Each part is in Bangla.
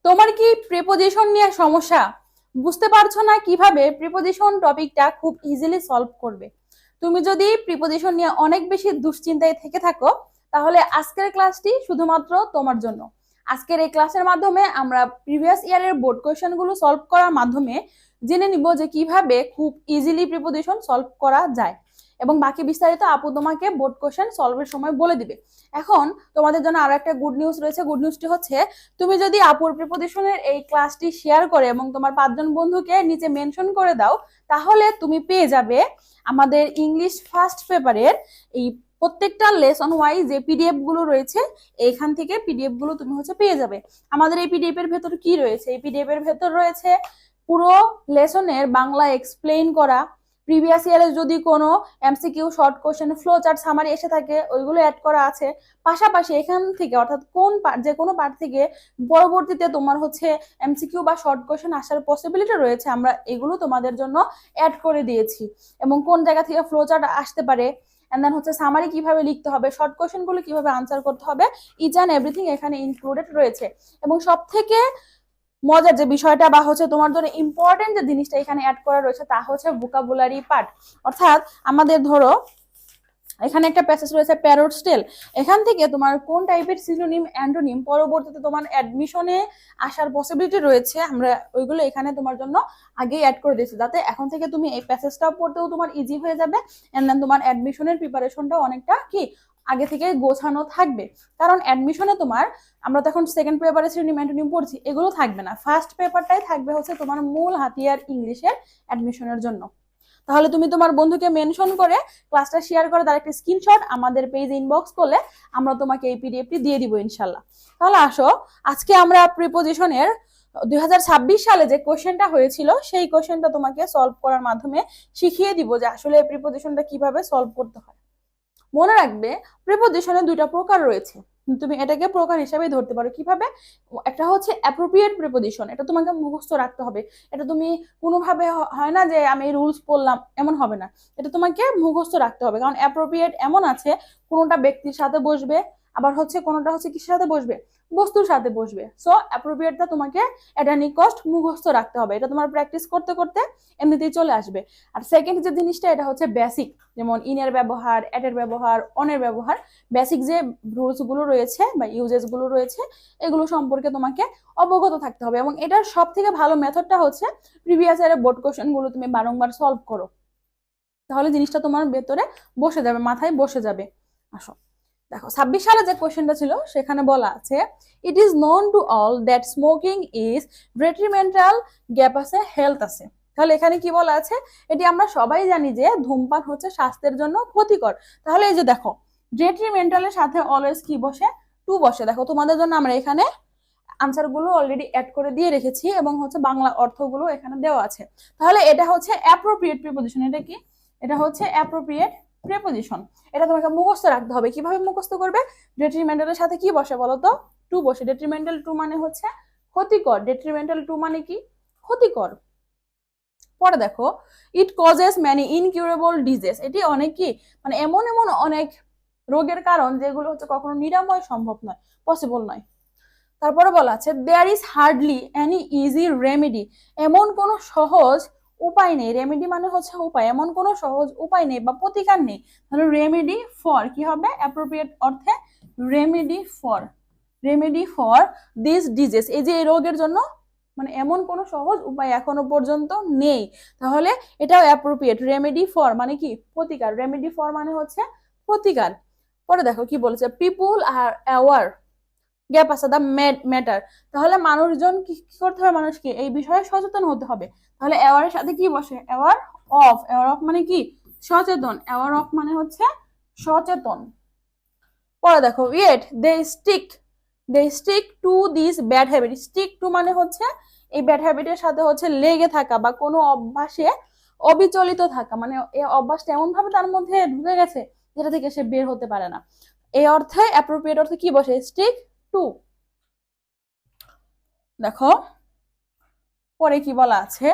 তোমার কি প্রিপোজিশন নিয়ে সমস্যা? বুঝতে পারছো না কিভাবে প্রিপোজিশন টপিকটা খুব ইজিলি সলভ করবে? তুমি যদি প্রিপোজিশন নিয়ে অনেক বেশি দুশ্চিন্তায় থেকে থাকো, তাহলে আজকের ক্লাসটি শুধুমাত্র তোমার জন্য। আজকের এই ক্লাসের মাধ্যমে আমরা প্রিভিয়াস ইয়ারের বোর্ড কোয়েশ্চেন গুলো সলভ করার মাধ্যমে জেনে নিব যে কিভাবে খুব ইজিলি প্রিপোজিশন সলভ করা যায়, এবং বাকি বিস্তারিত আপু তোমাকে বোর্ড কোয়েশ্চেন সলভের সময় বলে দিবে। এখন তোমাদের জন্য আরো একটা গুড নিউজ রয়েছে। গুড নিউজটি হচ্ছে, তুমি যদি আপুর প্রিপোজিশনের এই ক্লাসটি শেয়ার করে এবং তোমার 5 জন বন্ধুকে নিচে মেনশন করে দাও, তাহলে তুমি পেয়ে যাবে আমাদের ইংলিশ ফার্স্ট পেপারের এই প্রত্যেকটা লেসন ওয়াইজ যে পিডিএফ গুলো রয়েছে, এইখান থেকে পিডিএফ গুলো তুমি পেয়ে যাবে। আমাদের এই পিডিএফ এর ভেতর কি রয়েছে? এই পিডিএফ এর ভেতর রয়েছে পুরো লেসনের বাংলা এক্সপ্লেইন করা, প্রিভিয়াস ইয়ারের যদি কোনো MCQ, short question, flow chart, summary এসে থাকে ওইগুলো অ্যাড করা আছে। পাশাপাশি এখান থেকে অর্থাৎ কোন যে কোনো পার্ট থেকে পরবর্তীতে তোমার এমসিকিউ বা শর্ট কোশ্চেন আসার পসিবিলিটি রয়েছে, আমরা এগুলো তোমাদের জন্য অ্যাড করে দিয়েছি। এবং কোন জায়গা থেকে ফ্লো চার্ট আসতে পারে, এন্ড দেন সামারি কিভাবে লিখতে হবে, শর্ট কোশ্চেন গুলো কিভাবে আনসার করতে হবে, ইচ অ্যান্ড এভরিথিং এখানে ইনক্লুডেড রয়েছে। এবং সব থেকে মজার যে বিষয়টা বা তোমার জন্য ইম্পর্টেন্ট যে জিনিসটা এখানে অ্যাড করা রয়েছে তা হচ্ছে ভোকাবুলারি পার্ট। অর্থাৎ আমাদের ধরো এখানে একটা প্যাসেজ রয়েছে প্যারট স্টেল, এখান থেকে তোমার কোন টাইপের সিনোনিম, অ্যান্টোনিম পরবর্তীতে তোমার অ্যাডমিশনে আসার পসিবিলিটি রয়েছে, আমরা ওইগুলো এখানে তোমার জন্য আগেই অ্যাড করে দিয়েছি, যাতে এখন থেকে তুমি এই প্যাসেজটা পড়তেও তোমার ইজি হয়ে যাবে, এন্ড দেন তোমার অ্যাডমিশনের প্রিপারেশনটাও অনেকটা কি আগে থেকে গোছানো থাকবে। কারণ অ্যাডমিশনে তোমার, আমরা তো এখন সেকেন্ড পেপারে সিনোনিম, অ্যান্টোনিম পড়ছি, এগুলো থাকবে না, ফার্স্ট পেপারটাই থাকবে তোমার মূল হাতিয়ার ইংলিশের অ্যাডমিশনের জন্য। তাহলে তুমি তোমার বন্ধুকে মেনশন করে ক্লাসটা শেয়ার করে তার একটা স্ক্রিনশট আমাদের পেজে ইনবক্স করলে আমরা তোমাকে এই পিডিএফটি দিয়ে দিব ইনশাল্লাহ। তাহলে আসো, আজকে আমরা প্রিপোজিশনের 2026 সালে যে কোশ্চেনটা হয়েছিল সেই কোশ্চেনটা তোমাকে সলভ করার মাধ্যমে শিখিয়ে দিব যে আসলে প্রিপোজিশনটা কিভাবে সলভ করতে হয়। মনে রাখবে, প্রিপোজিশনে 2টা প্রকার রয়েছে, তুমি এটাকে প্রকার হিসেবে ধরতে পারো। কিভাবে? একটা হচ্ছে অ্যাপ্রোপ্রিয়েট প্রিপোজিশন, এটা তোমাকে মুখস্থ রাখতে হবে। এটা তুমি কোনোভাবে হয় না যে আমি রুলস পড়লাম, এমন হবে না, এটা তোমাকে মুখস্থ রাখতে হবে। কারণ অ্যাপ্রোপ্রিয়েট এমন আছে, কোনোটা ব্যক্তির সাথে বসবে, আবার কোনোটা কিসের সাথে বসবে, বস্তুর সাথে বসবে। সো অ্যাপ্রোপ্রিয়েটটা তোমাকে এটা নিকষ্ট মুখস্থ রাখতে হবে, এটা তোমার প্র্যাকটিস করতে করতে এমনিতেই চলে আসবে। আর সেকেন্ড যে জিনিসটা, এটা হচ্ছে বেসিক, যেমন ইনের ব্যবহার, এটের ব্যবহার, অনের ব্যবহার, বেসিক যে রুলস গুলো রয়েছে বা ইউজেস গুলো রয়েছে, এগুলো সম্পর্কে তোমাকে অবগত থাকতে হবে। এবং এটার সব থেকে ভালো মেথডটা হচ্ছে প্রিভিয়াস ইয়ারের বোর্ড কোশ্চেন গুলো তুমি বারংবার সলভ করো, তাহলে জিনিসটা তোমার ভেতরে বসে যাবে, মাথায় বসে যাবে। আসো দেখো, 26 সালে যে কোশ্চেনটা ছিল সেখানে বলা আছে, it is known to all that smoking is detrimental, gap আছে, হেলথ আছে। তাহলে এখানে কি বলা আছে? এটি আমরা সবাই জানি যে ধূমপান হচ্ছে স্বাস্থ্যের জন্য ক্ষতিকর। তাহলে এই যে দেখো, ডেট্রিমেন্টালের সাথে অলওয়েজ কি বসে? টু বসে। দেখো তোমাদের জন্য আমরা এখানে আনসার গুলো অলরেডি অ্যাড করে দিয়ে রেখেছি এবং বাংলা অর্থগুলো এখানে দেওয়া আছে। তাহলে এটা হচ্ছে অ্যাপ্রোপ্রিয়েট প্রিপোজিশন। এটা কি? এটা হচ্ছে অ্যাপ্রোপ্রিয়েট প্রিপোজিশন। এটা তোমাকে মুখস্থ রাখতে হবে। কিভাবে মুখস্থ করবে? ডেট্রিমেন্টালের সাথে কি বসে বলো তো? টু বসে। ডেট্রিমেন্টাল টু মানে হচ্ছে ক্ষতিকর। ডেট্রিমেন্টাল টু মানে কি? ক্ষতিকর। পরে দেখো, it causes many incurable disease. এটি অনেক কি মানে এমন এমন অনেক রোগের কারণ যেগুলো কখনো নিরাময় সম্ভব নয়, পসিবল নয়। তারপরে বলা আছে, there is hardly any easy remedy. এমন কোনো সহজ উপায় নেই। রেমেডি মানে হচ্ছে উপায়। এমন কোনো সহজ উপায় নেই বা প্রতিকার নেই। তাহলে রেমেডি ফর কি হবে? অ্যাপ্রোপ্রিয়েট অর্থে রেমেডি ফর দিস ডিজিজ, এই যে এই রোগের জন্য মানে এমন কোনো সহজ উপায় এখনো পর্যন্ত নেই। তাহলে এটাও অ্যাপ্রোপ্রিয়েট। রেমেডি ফর মানে কি? প্রতিকার। রেমেডি ফর মানে হচ্ছে প্রতিকার। পরে দেখো কি বলেছে, পিপুল আর অ্যাওয়ার, গ্যাপ আছে, দা ম্যাটার। তাহলে মানুষজন কি করতে হবে? মানুষকে এই বিষয়ে সচেতন হতে হবে। তাহলে অ্যাওয়ারের সাথে কি বসে? Aware of. অ্যাওয়ার অফ মানে কি? সচেতন। অ্যাওয়ার অফ মানে হচ্ছে সচেতন। পরে দেখো, yet they stick to this bad habit. Stick to মানে হচ্ছে এই ব্যাড হ্যাবিটের সাথে লেগে থাকা বা কোনো অভ্যাসে অবিচলিত থাকা, মানে এই অভ্যাসটা এমন ভাবে তার মধ্যে ঢুকে গেছে যেটা থেকে সে বের হতে পারে না। এই অর্থে অ্যাপ্রোপ্রিয়েট অর্থে কি বসে? Stick to. দেখো পরে কি বলা আছে,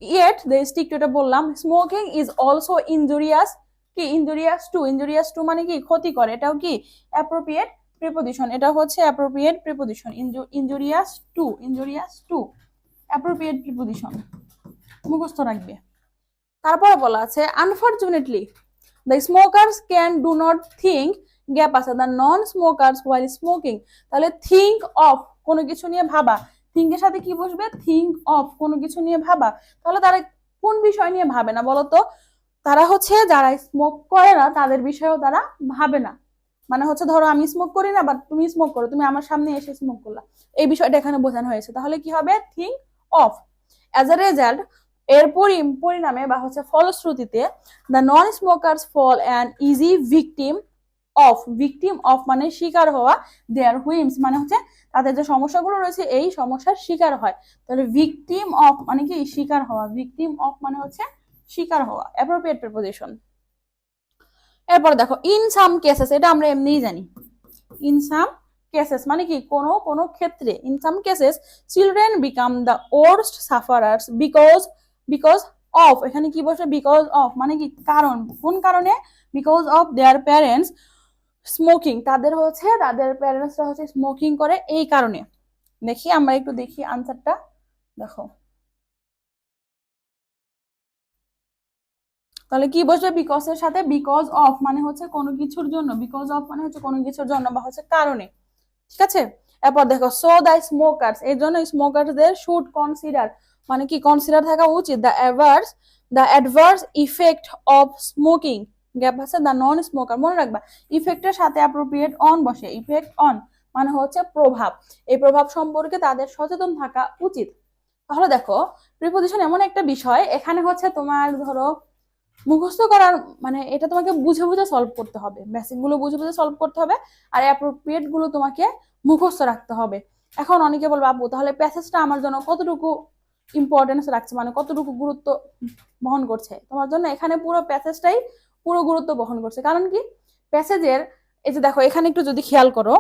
ইয়েট দে স্টিক টু, এটা বললাম। Smoking is also injurious. কি? Injurious to. ইনজুরিয়াস টু মানে কি? ক্ষতি করে। এটাও কি অ্যাপ্রোপ্রিয়েট প্রিপোজিশন, এটা হচ্ছে appropriate preposition. Injurious to appropriate preposition, মুখস্থ রাখবে। তারপরে বলা আছে unfortunately the smokers can do not think, gap আছে, the non smokers while smoking. তাহলে থিঙ্ক অফ, কোনো কিছু নিয়ে ভাবা, থিঙ্কের সাথে কি বসবে, থিঙ্ক অফ, কোনো কিছু নিয়ে ভাবা। তাহলে তারা কোন বিষয় নিয়ে ভাবে না বলতো, তারা হচ্ছে যারা স্মোক করে না তাদের বিষয়েও তারা ভাবে না। মানে হচ্ছে ধরো আমি স্মোক করি না, বাট তুমি স্মোক করো, তুমি আমার সামনে এসে স্মোক করলা, এই বিষয়টা এখানে বোঝানো হয়েছে। তাহলে কি হবে, think of. As a result, এর পরিণামে বা হচ্ছে ফলশ্রুতিতে, the non smokers fall an easy victim of মানে শিকার হওয়া, দেয়ার হুইমস মানে হচ্ছে তাদের যে সমস্যাগুলো রয়েছে এই সমস্যার শিকার হয়। তাহলে ভিকটিম অফ মানে কি, শিকার হওয়া, ভিকটিম অফ মানে হচ্ছে শিকার হওয়া, অ্যাপ্রোপ্রিয়েট প্রিপোজিশন। এরপর দেখো ইন সাম কেসেস, এটা আমরা এমনিই জানি। ইন সাম কেসেস মানে কি, কোনো ক্ষেত্রে, in some cases children become the worst সাফারার্স because of, এখানে কি বসে, বিকজ অফ মানে কি কারণ, কোন কারণে, because of their parents smoking, তাদের প্যারেন্টসরা হচ্ছে স্মোকিং করে এই কারণে। দেখি আমরা একটু দেখি আনসারটা, দেখো তাহলে কি বসবে, বিকজ এর সাথে, বিকজ অফ মানে হচ্ছে কোনো কিছুর জন্য, বিকজ অফ মানে হচ্ছে কোনো কিছুর জন্য বা হচ্ছে কারণে, ঠিক আছে। এরপর দেখো সো দ্য স্মোকার্স, এই জন্য স্মোকারদের শুড কনসিডার মানে কি, কনসিডার থাকা উচিত, the adverse effect of smoking, gap আছে, দ্য নন স্মোকার, মনে রাখবা ইফেক্টের সাথে অ্যাপ্রোপ্রিয়েট অন বসে, ইফেক্ট অন মানে হচ্ছে প্রভাব, এই প্রভাব সম্পর্কে তাদের সচেতন থাকা উচিত। তাহলে দেখো প্রিপোজিশন এমন একটা বিষয়, এখানে হচ্ছে তোমার ধরো মুখস্থ করার মানে এটা তোমাকে বুঝে বুঝে সলভ করতে হবে, বেসিক গুলো বুঝে বুঝে সলভ করতে হবে, আর অ্যাপ্রোপ্রিয়েট গুলো তোমাকে মুখস্থ রাখতে হবে। এখন অনেকে বলবে আপু তাহলে প্যাসেজটা আমার জন্য কতটুকু ইম্পর্টেন্স রাখছে, মানে কতটুকু গুরুত্ব বহন করছে তোমার জন্য, এখানে পুরো প্যাসেজটাই পুরো গুরুত্ব বহন করছে। কারণ কি, প্যাসেজের এই যে দেখো এখানে একটু যদি খেয়াল করো,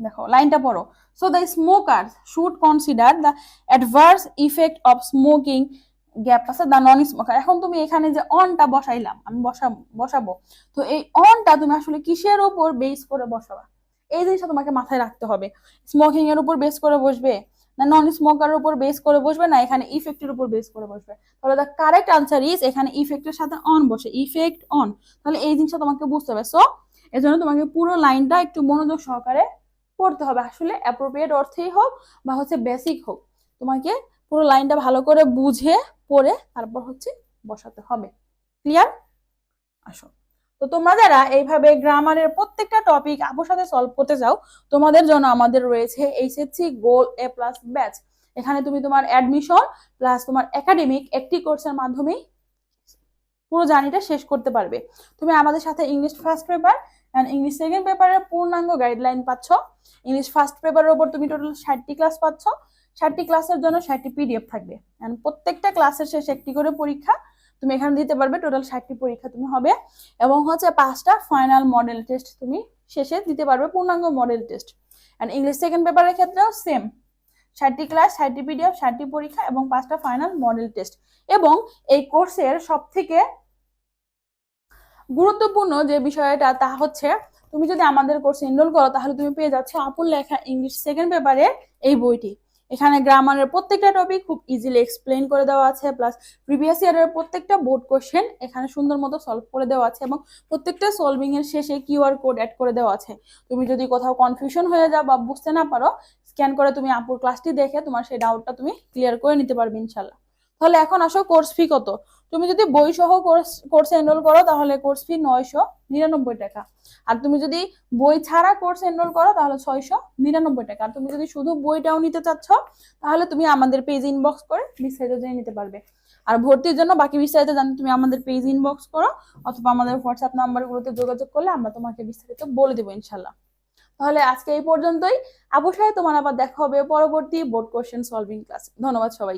দেখো লাইনটা পড়ো, so the smoker should consider the adverse effect of smoking, gap আছে, দ্য নন স্মোকার। এখন তুমি এখানে যে অনটা বসাইলাম, আমি বসাবো, তো এই অনটা তুমি আসলে কিসের উপর বেস করে বসাবা, এই জিনিসটা তোমাকে মাথায় রাখতে হবে। স্মোকিং এর উপর বেস করে বসবে, না নন স্মোকারের উপর বেস করে বসবে, না এখানে ইফেক্টের উপর বেস করে বসবে। তাহলে দ্য কারেক্ট আনসার ইজ, এখানে ইফেক্টের সাথে অন বসে, ইফেক্ট অন। তাহলে এই জিনিসটা তোমাকে বুঝতে হবে। সো এজন্য তোমাকে পুরো লাইনটা একটু মনোযোগ সহকারে পড়তে হবে, আসলে অ্যাপ্রোপ্রিয়েট অর্থেই হোক বা হচ্ছে বেসিক হোক, তোমাকে পুরো লাইনটা ভালো করে বুঝে পড়ে তারপর হচ্ছে বসাতে হবে। ক্লিয়ার? আসো, তো তোমরা যারা এইভাবে গ্রামারের প্রত্যেকটা টপিক আপুর সাথে সলভ করতে চাও, তোমাদের জন্য আমাদের রয়েছে এইচএসসি গোল্ড এ প্লাস ব্যাচ। এখানে তুমি তোমার অ্যাডমিশন প্লাস তোমার একাডেমিক একটি কোর্সের মাধ্যমেই পুরো জার্নিটা শেষ করতে পারবে। তুমি আমাদের সাথে English first paper and English second পেপারের পূর্ণাঙ্গ গাইডলাইন পাচ্ছ। ইংলিশ ফার্স্ট পেপারের উপর তুমি টোটাল 60টি ক্লাস পাচ্ছ, 60টি ক্লাসের জন্য 60টি পিডিএফ থাকবে, এন্ড প্রত্যেকটা ক্লাসের শেষে একটি করে পরীক্ষা তুমি এখানে দিতে পারবে। টোটাল 60টি পরীক্ষা তুমি হবে, এবং হচ্ছে 5টা ফাইনাল মডেল টেস্ট তুমি শেষে দিতে পারবে, পূর্ণাঙ্গ model test. And English second পেপারের ক্ষেত্রেও সেম, 60টি ক্লাস, 60টি পিডিএফ, 60টি পরীক্ষা এবং 5টা ফাইনাল মডেল টেস্ট। এবং এই কোর্সের সব থেকে গুরুত্বপূর্ণ যে বিষয়টা তা হচ্ছে, তুমি যদি আমাদের কোর্সে এনরোল করো তাহলে তুমি পেয়ে যাচ্ছ আপুর লেখা ইংলিশ সেকেন্ড পেপারের এই বইটি। এখানে গ্রামারের প্রত্যেকটা টপিক খুব ইজিলি এক্সপ্লেন করে দেওয়া আছে, প্লাস প্রিভিয়াস ইয়ারের প্রত্যেকটা বোর্ড কোশ্চেন এখানে সুন্দর মতো সলভ করে দেওয়া আছে, এবং প্রত্যেকটা সলভিং এর শেষে কিউআর কোড অ্যাড করে দেওয়া আছে। তুমি যদি কোথাও কনফিউশন হয়ে যাও বা বুঝতে না পারো, স্ক্যান করে তুমি আপুর ক্লাসটি দেখে তোমার সেই ডাউটটা তুমি ক্লিয়ার করে নিতে পারবে ইনশাল্লাহ। তাহলে এখন আসো কোর্স ফি কত। তুমি যদি বই সহ কোর্সে এনরোল করো তাহলে কোর্স ফি 999 টাকা, আর তুমি যদি বই ছাড়া কোর্সে এনরোল করো তাহলে 699 টাকা। আর তুমি যদি শুধু বইটাও নিতে চাচ্ছ তাহলে তুমি আমাদের পেজ ইনবক্স করে বিস্তারিত জেনে নিতে পারবে। আর ভর্তির জন্য বাকি বিস্তারিত জানতে তুমি আমাদের পেজ ইনবক্স করো, অথবা আমাদের হোয়াটসঅ্যাপ নাম্বারগুলোতে যোগাযোগ করলে আমরা তোমাকে বিস্তারিত বলে দেবো ইনশাল্লাহ। তাহলে আজকে এই পর্যন্তই। আপুর সাথে তোমার আবার দেখা হবে পরবর্তী বোর্ড কোশ্চেন সলভিং ক্লাস। ধন্যবাদ সবাই।